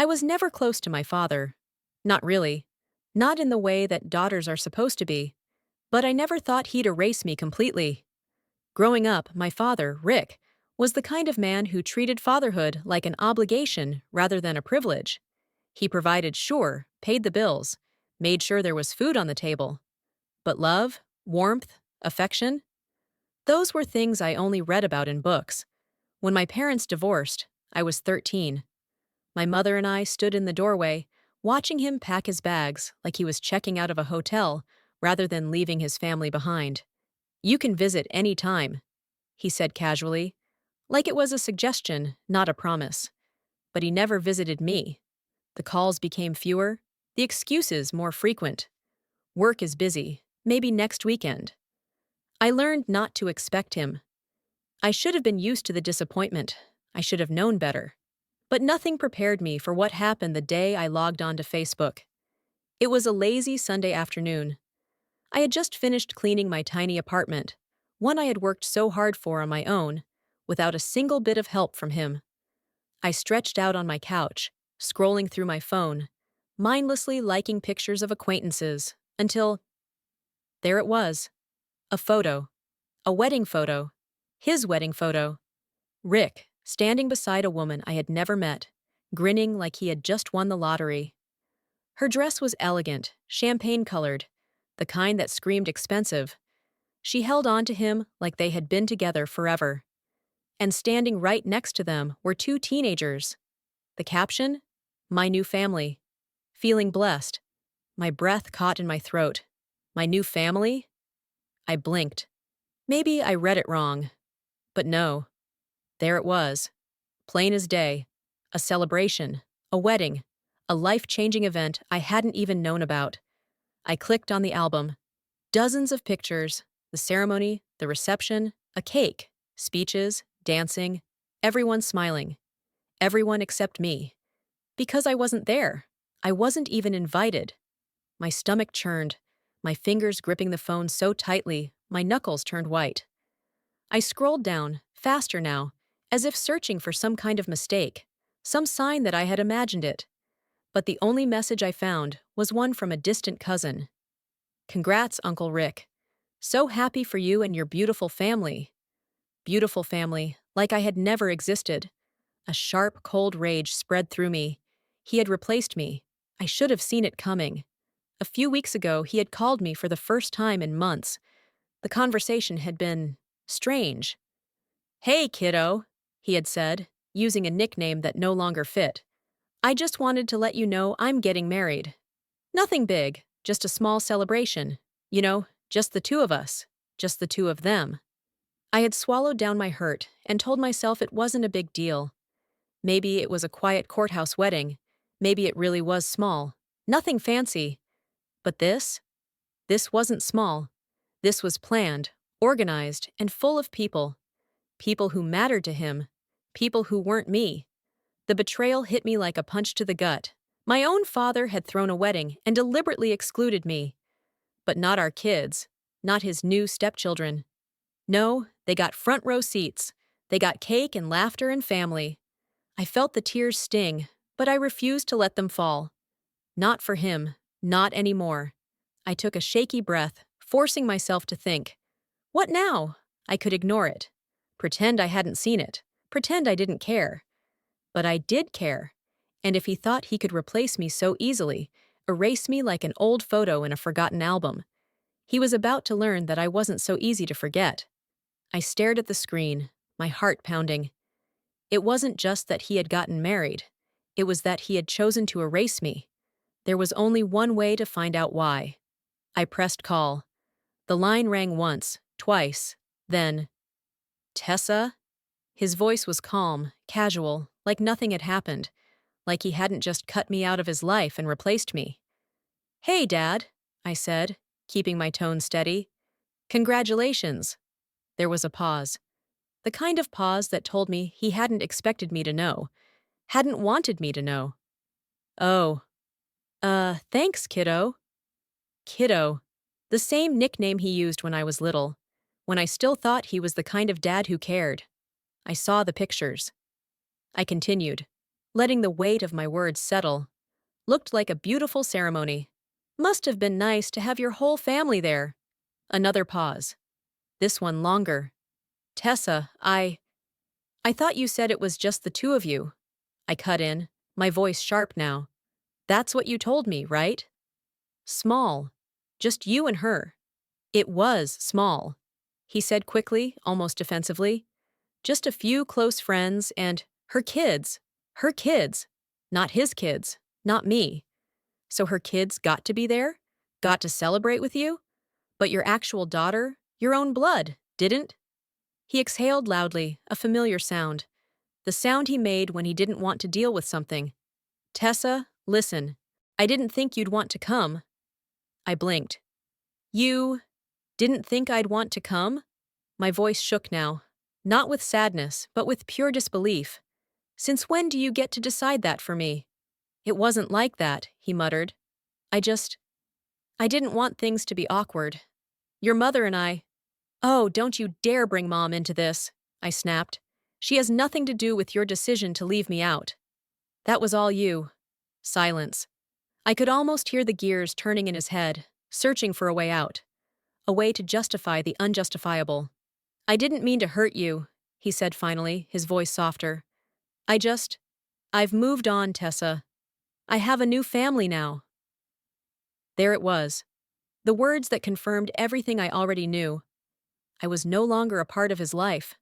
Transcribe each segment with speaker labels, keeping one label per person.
Speaker 1: I was never close to my father. Not really. Not in the way that daughters are supposed to be. But I never thought he'd erase me completely. Growing up, my father, Rick, was the kind of man who treated fatherhood like an obligation rather than a privilege. He provided, sure, paid the bills, made sure there was food on the table. But love, warmth, affection? Those were things I only read about in books. When my parents divorced, I was 13. My mother and I stood in the doorway, watching him pack his bags like he was checking out of a hotel rather than leaving his family behind. "You can visit any time," he said casually, like it was a suggestion, not a promise. But he never visited me. The calls became fewer, the excuses more frequent. Work is busy, maybe next weekend. I learned not to expect him. I should have been used to the disappointment. I should have known better. But nothing prepared me for what happened the day I logged onto Facebook. It was a lazy Sunday afternoon. I had just finished cleaning my tiny apartment, one I had worked so hard for on my own, without a single bit of help from him. I stretched out on my couch, scrolling through my phone, mindlessly liking pictures of acquaintances, until there it was. A photo. A wedding photo. His wedding photo. Rick, standing beside a woman I had never met, grinning like he had just won the lottery. Her dress was elegant, champagne-colored, the kind that screamed expensive. She held on to him like they had been together forever. And standing right next to them were two teenagers. The caption? "My new family." Feeling blessed. My breath caught in my throat. My new family? I blinked. Maybe I read it wrong. But no. There it was. Plain as day. A celebration. A wedding. A life-changing event I hadn't even known about. I clicked on the album. Dozens of pictures. The ceremony, the reception, a cake, speeches, dancing, everyone smiling. Everyone except me. Because I wasn't there. I wasn't even invited. My stomach churned, my fingers gripping the phone so tightly, my knuckles turned white. I scrolled down, faster now, as if searching for some kind of mistake, some sign that I had imagined it. But the only message I found was one from a distant cousin. "Congrats, Uncle Rick. So happy for you and your beautiful family." Beautiful family, like I had never existed. A sharp, cold rage spread through me. He had replaced me. I should have seen it coming. A few weeks ago, he had called me for the first time in months. The conversation had been strange. "Hey, kiddo," he had said, using a nickname that no longer fit. "I just wanted to let you know I'm getting married. Nothing big, just a small celebration. You know, just the two of us, just the two of them." I had swallowed down my hurt and told myself it wasn't a big deal. Maybe it was a quiet courthouse wedding. Maybe it really was small. Nothing fancy. But this wasn't small. This was planned, organized, and full of people. People who mattered to him. People who weren't me. The betrayal hit me like a punch to the gut. My own father had thrown a wedding and deliberately excluded me. But not our kids. Not his new stepchildren. No, they got front row seats. They got cake and laughter and family. I felt the tears sting, but I refused to let them fall. Not for him. Not anymore. I took a shaky breath, forcing myself to think. What now? I could ignore it. Pretend I hadn't seen it. Pretend I didn't care. But I did care. And if he thought he could replace me so easily, erase me like an old photo in a forgotten album, he was about to learn that I wasn't so easy to forget. I stared at the screen, my heart pounding. It wasn't just that he had gotten married. It was that he had chosen to erase me. There was only one way to find out why. I pressed call. The line rang once, twice, then, "Tessa?" His voice was calm, casual, like nothing had happened, like he hadn't just cut me out of his life and replaced me. "Hey, Dad," I said, keeping my tone steady. "Congratulations." There was a pause. The kind of pause that told me he hadn't expected me to know, hadn't wanted me to know. "Oh, thanks, kiddo." Kiddo. The same nickname he used when I was little, when I still thought he was the kind of dad who cared. I saw the pictures. I continued. letting the weight of my words settle. Looked like a beautiful ceremony. Must have been nice to have your whole family there. Another pause. This one longer. Tessa, I thought you said it was just the two of you. I cut in, my voice sharp now. That's what you told me, right? Small. Just you and her. It was small, he said quickly, almost defensively. Just a few close friends and her kids. Her kids. Not his kids. Not me. So her kids got to be there? Got to celebrate with you? But your actual daughter, your own blood, didn't? He exhaled loudly, a familiar sound. The sound he made when he didn't want to deal with something. Tessa, listen. I didn't think you'd want to come. I blinked. You didn't think I'd want to come? My voice shook now. Not with sadness, but with pure disbelief. Since when do you get to decide that for me? It wasn't like that, he muttered. I didn't want things to be awkward. Your mother and I. Oh, don't you dare bring Mom into this, I snapped. She has nothing to do with your decision to leave me out. That was all you. Silence. I could almost hear the gears turning in his head, searching for a way out. A way to justify the unjustifiable. I didn't mean to hurt you, he said finally, his voice softer. I've moved on, Tessa. I have a new family now. There it was. The words that confirmed everything I already knew. I was no longer a part of his life.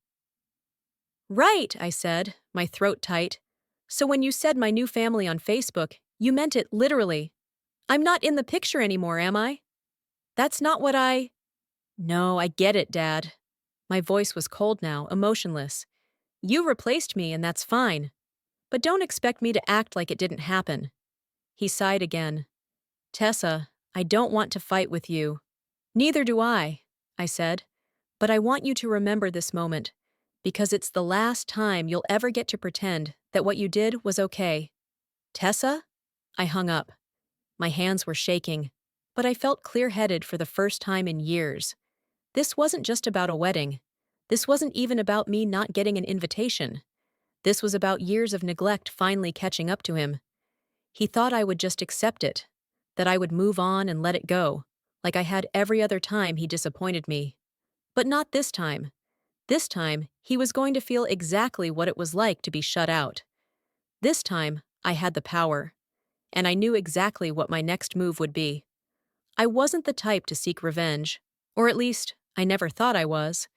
Speaker 1: Right, I said, my throat tight. So when you said my new family on Facebook, you meant it literally. I'm not in the picture anymore, am I? That's not what I... No, I get it, Dad. My voice was cold now, emotionless. You replaced me, and that's fine. But don't expect me to act like it didn't happen. He sighed again. Tessa, I don't want to fight with you. Neither do I said. But I want you to remember this moment, because it's the last time you'll ever get to pretend that what you did was okay. Tessa? I hung up. My hands were shaking, but I felt clear-headed for the first time in years. This wasn't just about a wedding. This wasn't even about me not getting an invitation. This was about years of neglect finally catching up to him. He thought I would just accept it, that I would move on and let it go, like I had every other time he disappointed me. But not this time. This time, he was going to feel exactly what it was like to be shut out. This time, I had the power, and I knew exactly what my next move would be. I wasn't the type to seek revenge, or at least, I never thought I was.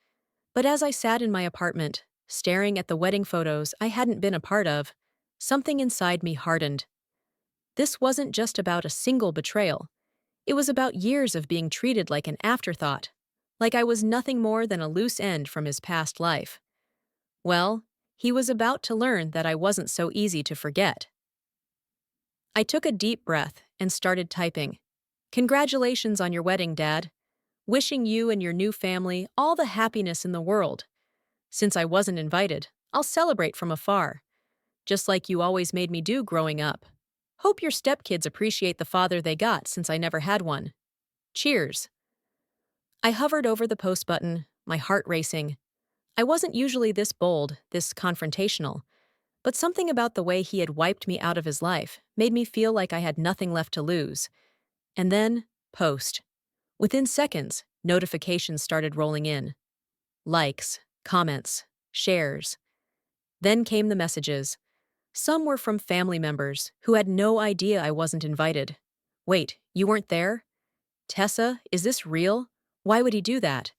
Speaker 1: But as I sat in my apartment, staring at the wedding photos I hadn't been a part of, something inside me hardened. This wasn't just about a single betrayal. It was about years of being treated like an afterthought, like I was nothing more than a loose end from his past life. Well, he was about to learn that I wasn't so easy to forget. I took a deep breath and started typing. Congratulations on your wedding, Dad. Wishing you and your new family all the happiness in the world. Since I wasn't invited, I'll celebrate from afar, just like you always made me do growing up. Hope your stepkids appreciate the father they got since I never had one. Cheers. I hovered over the post button, my heart racing. I wasn't usually this bold, this confrontational, but something about the way he had wiped me out of his life made me feel like I had nothing left to lose. And then, post. Within seconds, notifications started rolling in. Likes, comments, shares. Then came the messages. Some were from family members who had no idea I wasn't invited. Wait, you weren't there? Tessa, is this real? Why would he do that?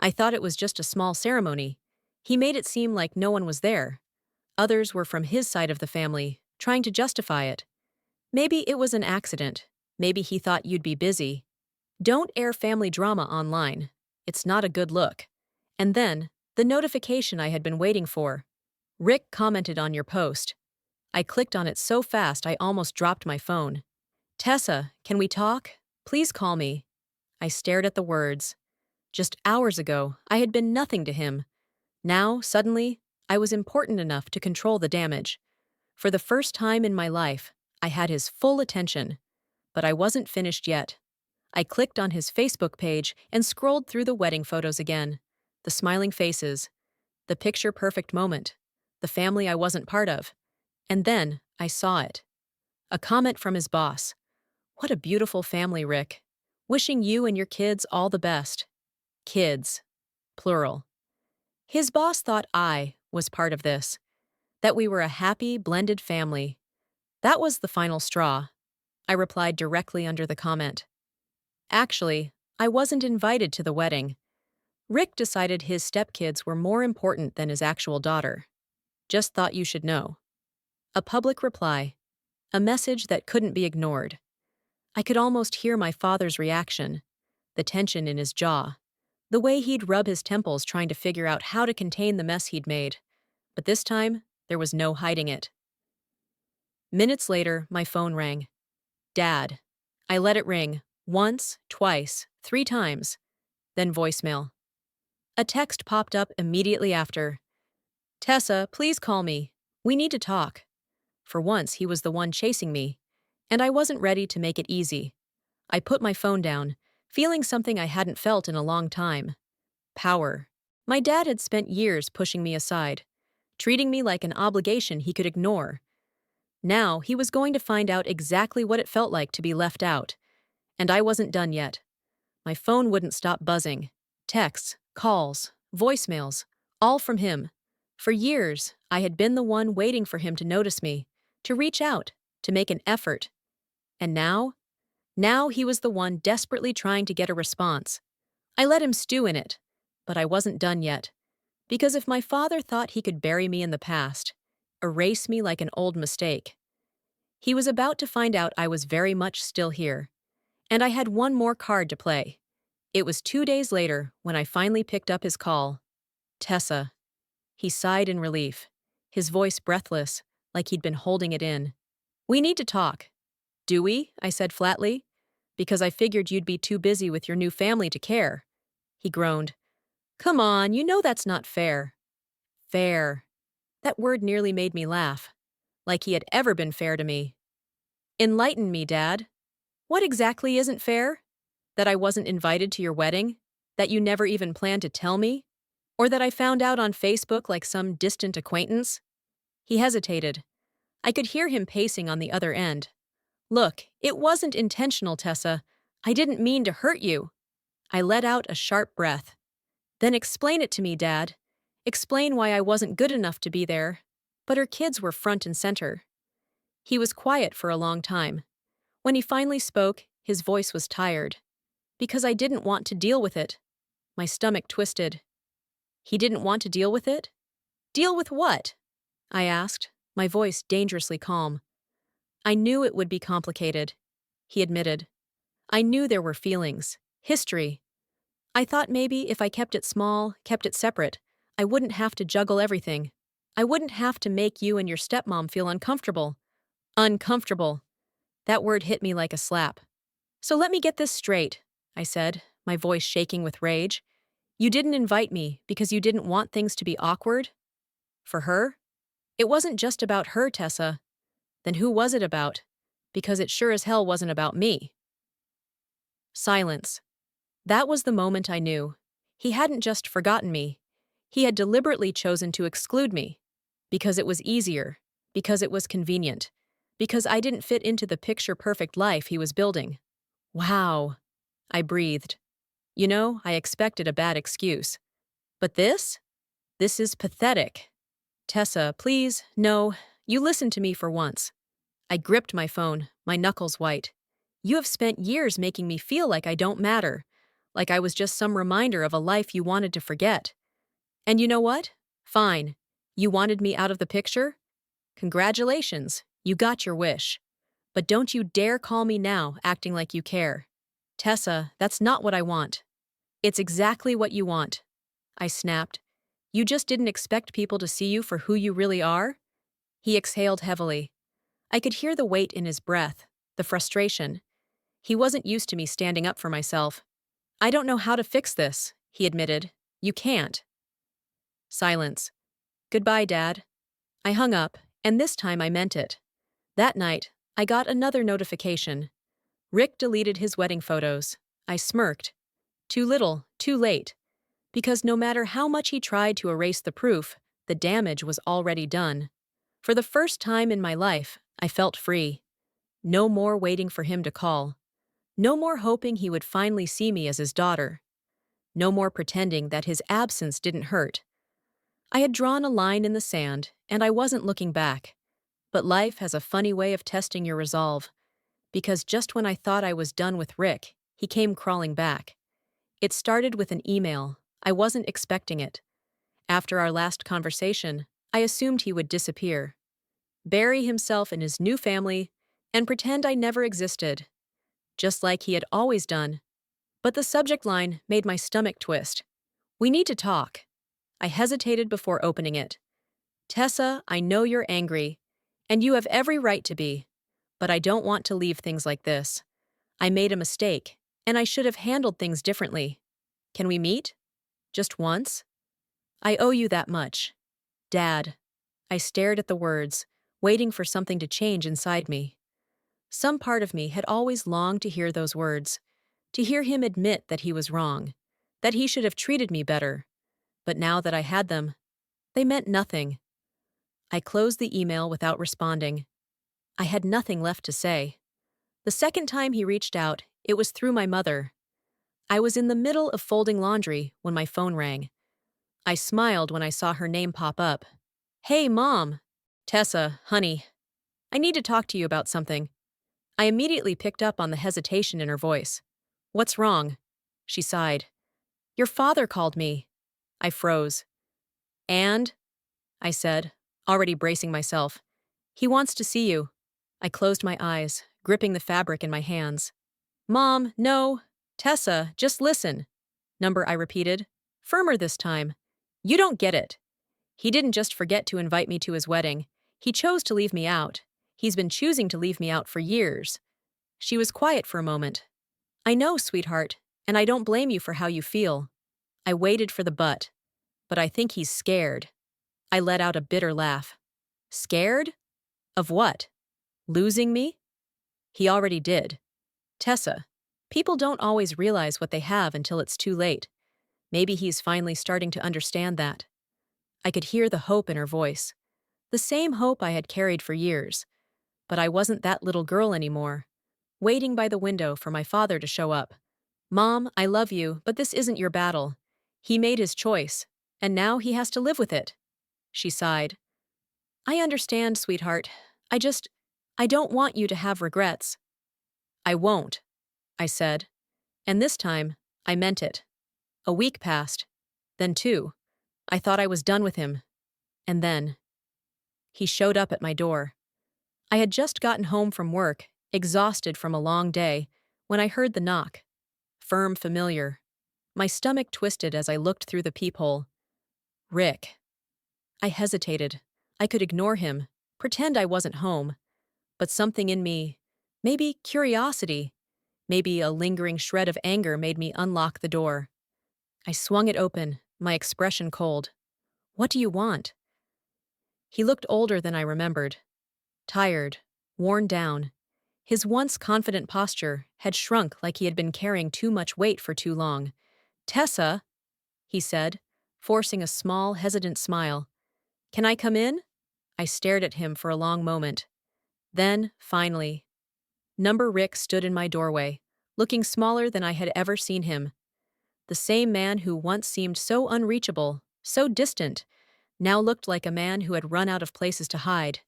Speaker 1: I thought it was just a small ceremony. He made it seem like no one was there. Others were from his side of the family, trying to justify it. Maybe it was an accident. Maybe he thought you'd be busy. Don't air family drama online. It's not a good look. And then, the notification I had been waiting for. Rick commented on your post. I clicked on it so fast I almost dropped my phone. Tessa, can we talk? Please call me. I stared at the words. Just hours ago, I had been nothing to him. Now, suddenly, I was important enough to control the damage. For the first time in my life, I had his full attention. But I wasn't finished yet. I clicked on his Facebook page and scrolled through the wedding photos again. The smiling faces. The picture-perfect moment. The family I wasn't part of. And then I saw it. A comment from his boss. "What a beautiful family, Rick. Wishing you and your kids all the best." Kids. Plural. His boss thought I was part of this, that we were a happy, blended family. That was the final straw. I replied directly under the comment. Actually, I wasn't invited to the wedding. Rick decided his stepkids were more important than his actual daughter. Just thought you should know. A public reply. A message that couldn't be ignored. I could almost hear my father's reaction, the tension in his jaw, the way he'd rub his temples trying to figure out how to contain the mess he'd made. But this time, there was no hiding it. Minutes later, my phone rang. Dad. I let it ring. Once, twice, 3 times. Then voicemail. A text popped up immediately after. "Tessa, please call me. We need to talk." For once, he was the one chasing me, and I wasn't ready to make it easy. I put my phone down, feeling something I hadn't felt in a long time. Power. My dad had spent years pushing me aside, treating me like an obligation he could ignore. Now, he was going to find out exactly what it felt like to be left out. And I wasn't done yet. My phone wouldn't stop buzzing. Texts, calls, voicemails, all from him. For years, I had been the one waiting for him to notice me, to reach out, to make an effort. And now? Now he was the one desperately trying to get a response. I let him stew in it, but I wasn't done yet. Because if my father thought he could bury me in the past, erase me like an old mistake, he was about to find out I was very much still here. And I had one more card to play. It was 2 days later when I finally picked up his call. "Tessa." He sighed in relief, his voice breathless, like he'd been holding it in. "We need to talk." "Do we?" I said flatly. "Because I figured you'd be too busy with your new family to care." He groaned. "Come on, you know that's not fair." Fair. That word nearly made me laugh. Like he had ever been fair to me. "Enlighten me, Dad. What exactly isn't fair? That I wasn't invited to your wedding? That you never even planned to tell me? Or that I found out on Facebook like some distant acquaintance?" He hesitated. I could hear him pacing on the other end. "Look, it wasn't intentional, Tessa. I didn't mean to hurt you." I let out a sharp breath. "Then explain it to me, Dad. Explain why I wasn't good enough to be there." But her kids were front and center. He was quiet for a long time. When he finally spoke, his voice was tired. "Because I didn't want to deal with it." My stomach twisted. He didn't want to deal with it? Deal with what? I asked, my voice dangerously calm. "I knew it would be complicated," he admitted. "I knew there were feelings, history. I thought maybe if I kept it small, kept it separate, I wouldn't have to juggle everything. I wouldn't have to make you and your stepmom feel uncomfortable." Uncomfortable. That word hit me like a slap. "So let me get this straight," I said, my voice shaking with rage. "You didn't invite me because you didn't want things to be awkward? For her? It wasn't just about her, Tessa. Then who was it about? Because it sure as hell wasn't about me." Silence. That was the moment I knew. He hadn't just forgotten me. He had deliberately chosen to exclude me. Because it was easier. Because it was convenient. Because I didn't fit into the picture-perfect life he was building. Wow. I breathed. You know, I expected a bad excuse. But this? This is pathetic. "Tessa, please, no. You listen to me for once." I gripped my phone, my knuckles white. "You have spent years making me feel like I don't matter. Like I was just some reminder of a life you wanted to forget. And you know what? Fine. You wanted me out of the picture? Congratulations, you got your wish. But don't you dare call me now acting like you care. Tessa, that's not what I want." "It's exactly what you want," I snapped. "You just didn't expect people to see you for who you really are?" He exhaled heavily. I could hear the weight in his breath, the frustration. He wasn't used to me standing up for myself. "I don't know how to fix this," he admitted. "You can't." Silence. "Goodbye, Dad." I hung up, and this time I meant it. That night, I got another notification. Rick deleted his wedding photos. I smirked. Too little, too late. Because no matter how much he tried to erase the proof, the damage was already done. For the first time in my life, I felt free. No more waiting for him to call. No more hoping he would finally see me as his daughter. No more pretending that his absence didn't hurt. I had drawn a line in the sand, and I wasn't looking back. But life has a funny way of testing your resolve, because just when I thought I was done with Rick, he came crawling back. It started with an email. I wasn't expecting it. After our last conversation, I assumed he would disappear, bury himself in his new family, and pretend I never existed, just like he had always done. But the subject line made my stomach twist. "We need to talk." I hesitated before opening it. "Tessa, I know you're angry, and you have every right to be, but I don't want to leave things like this. I made a mistake, and I should have handled things differently. Can we meet? Just once? I owe you that much. Dad." I stared at the words, waiting for something to change inside me. Some part of me had always longed to hear those words, to hear him admit that he was wrong, that he should have treated me better. But now that I had them, they meant nothing. I closed the email without responding. I had nothing left to say. The second time he reached out, it was through my mother. I was in the middle of folding laundry when my phone rang. I smiled when I saw her name pop up. "Hey, Mom." "Tessa, honey, I need to talk to you about something." I immediately picked up on the hesitation in her voice. "What's wrong?" She sighed. "Your father called me." I froze. "And?" I said, already bracing myself. "He wants to see you." I closed my eyes, gripping the fabric in my hands. "Mom, no. Tessa, just listen." "Number," I repeated, firmer this time. "You don't get it. He didn't just forget to invite me to his wedding. He chose to leave me out. He's been choosing to leave me out for years." She was quiet for a moment. "I know, sweetheart, and I don't blame you for how you feel." I waited for the but I think he's scared. I let out a bitter laugh. "Scared? Of what? Losing me?" He already did. "Tessa, people don't always realize what they have until it's too late. Maybe he's finally starting to understand that." I could hear the hope in her voice. The same hope I had carried for years. But I wasn't that little girl anymore, waiting by the window for my father to show up. "Mom, I love you, but this isn't your battle. He made his choice, and now he has to live with it." She sighed. "I understand, sweetheart. I don't want you to have regrets." "I won't," I said. And this time, I meant it. A week passed. Then two. I thought I was done with him. And then he showed up at my door. I had just gotten home from work, exhausted from a long day, when I heard the knock. Firm, familiar. My stomach twisted as I looked through the peephole. Rick. I hesitated. I could ignore him, pretend I wasn't home. But something in me, maybe curiosity, maybe a lingering shred of anger made me unlock the door. I swung it open, my expression cold. "What do you want?" He looked older than I remembered. Tired, worn down. His once confident posture had shrunk like he had been carrying too much weight for too long. "Tessa," he said, forcing a small, hesitant smile. "Can I come in?" I stared at him for a long moment. Then, finally, Number Rick stood in my doorway, looking smaller than I had ever seen him. The same man who once seemed so unreachable, so distant, now looked like a man who had run out of places to hide.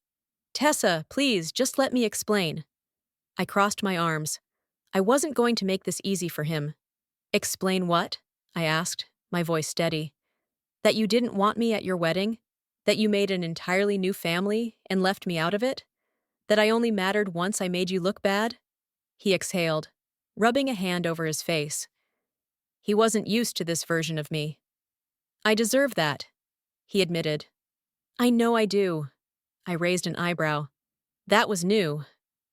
Speaker 1: "Tessa, please, just let me explain." I crossed my arms. I wasn't going to make this easy for him. "Explain what?" I asked, my voice steady. "That you didn't want me at your wedding? That you made an entirely new family and left me out of it? That I only mattered once I made you look bad?" He exhaled, rubbing a hand over his face. He wasn't used to this version of me. "I deserve that," he admitted. "I know I do." I raised an eyebrow. "That was new.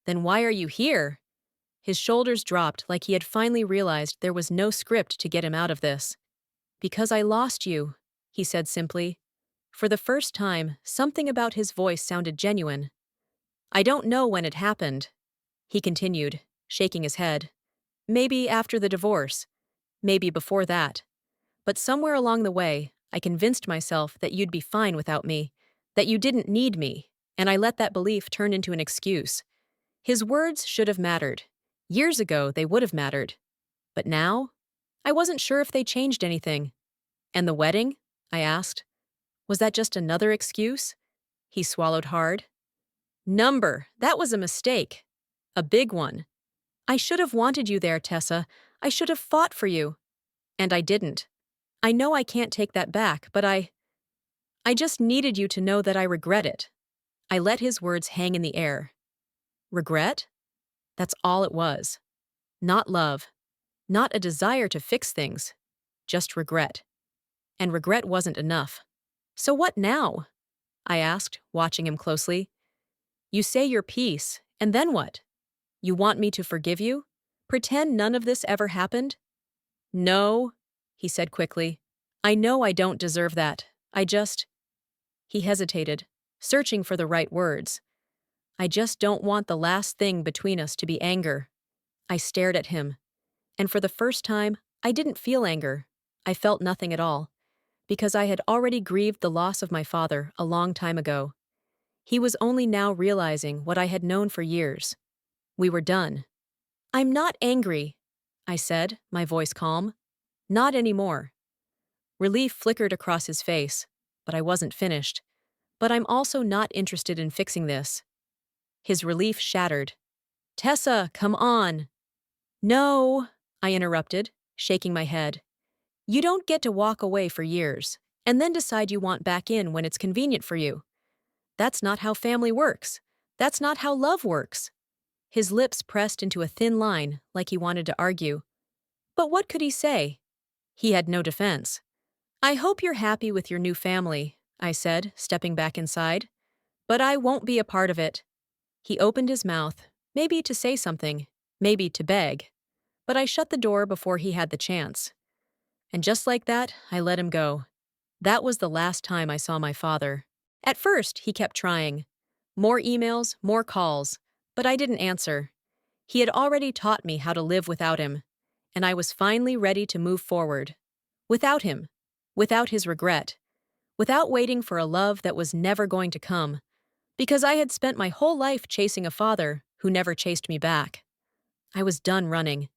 Speaker 1: Then why are you here?" His shoulders dropped like he had finally realized there was no script to get him out of this. "Because I lost you," he said simply. For the first time, something about his voice sounded genuine. "I don't know when it happened," he continued, shaking his head. "Maybe after the divorce. Maybe before that. But somewhere along the way, I convinced myself that you'd be fine without me, that you didn't need me, and I let that belief turn into an excuse. His words should have mattered. Years ago, they would have mattered. But now, I wasn't sure if they changed anything. And the wedding? I asked. Was that just another excuse? He swallowed hard. That was a mistake. A big one. I should have wanted you there, Tessa. I should have fought for you. And I didn't. I know I can't take that back, but I just needed you to know that I regret it. I let his words hang in the air. Regret? That's all it was. Not love. Not a desire to fix things. Just regret. And regret wasn't enough. So what now? I asked, watching him closely. You say your piece, and then what? You want me to forgive you? Pretend none of this ever happened? No, he said quickly. I know I don't deserve that. He hesitated, searching for the right words. I just don't want the last thing between us to be anger. I stared at him, and for the first time, I didn't feel anger. I felt nothing at all, because I had already grieved the loss of my father a long time ago. He was only now realizing what I had known for years. We were done. I'm not angry, I said, my voice calm. Not anymore. Relief flickered across his face, but I wasn't finished. But I'm also not interested in fixing this. His relief shattered. Tessa, come on. No, I interrupted, shaking my head. You don't get to walk away for years, and then decide you want back in when it's convenient for you. That's not how family works. That's not how love works. His lips pressed into a thin line, like he wanted to argue. But what could he say? He had no defense. I hope you're happy with your new family, I said, stepping back inside. But I won't be a part of it. He opened his mouth, maybe to say something, maybe to beg. But I shut the door before he had the chance. And just like that, I let him go. That was the last time I saw my father. At first, he kept trying. More emails, more calls, but I didn't answer. He had already taught me how to live without him, and I was finally ready to move forward. Without him, without his regret, without waiting for a love that was never going to come, because I had spent my whole life chasing a father who never chased me back. I was done running.